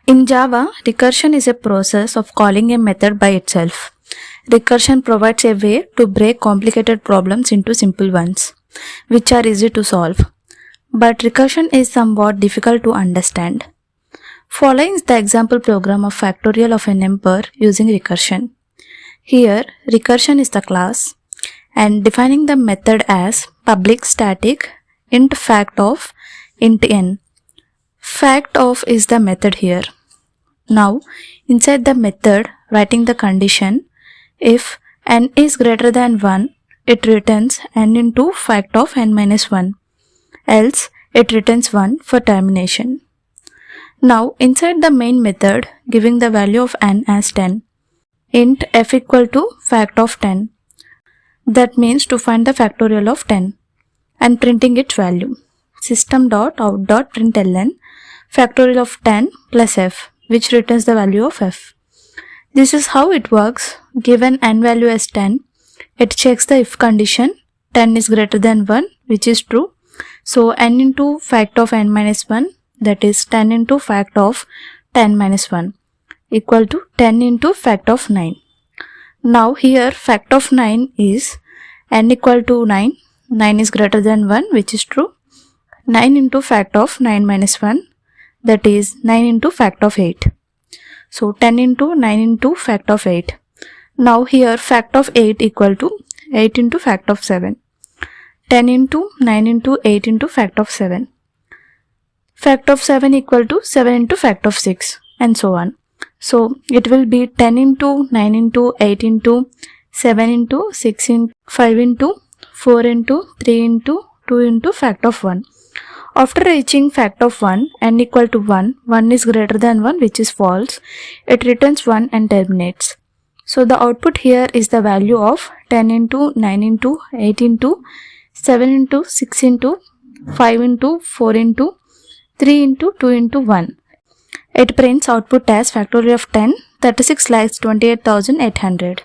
In Java, recursion is a process of calling a method by itself. Recursion provides a way to break complicated problems into simple ones, which are easy to solve. But recursion is somewhat difficult to understand. Following is the example program of factorial of a number using recursion. Here, recursion is the class, and defining the method as public static int fact of int n. Fact of is the method here. Now, inside the method, writing the condition, if n is greater than 1, it returns n into fact of n minus 1. Else, it returns 1 for termination. Now, inside the main method, giving the value of n as 10. Int f equal to fact of 10. That means to find the factorial of 10 and printing its value. System.out.println factorial of 10 plus f, which returns the value of f. This is how it works. Given n value as 10, it checks the if condition 10 is greater than 1, which is true. So n into fact of n minus 1, that is 10 into fact of 10 minus 1, equal to 10 into fact of 9. Now here fact of 9 is n equal to 9. 9 is greater than 1, which is true. 9 into fact of 9 minus 1, that is 9 into fact of 8. So 10 into 9 into fact of 8. Now here fact of 8 equal to 8 into fact of 7. 10 into 9 into 8 into fact of 7. Fact of 7 equal to 7 into fact of 6, and so on. So it will be 10 into 9 into 8 into 7 into 6 into 5 into 4 into 3 into 2 into fact of 1. After reaching fact of 1, n equal to 1, 1 is greater than 1, which is false. It returns 1 and terminates. So the output here is the value of 10 into 9 into 8 into 7 into 6 into 5 into 4 into 3 into 2 into 1. It prints output as factorial of 10, 36,28,800.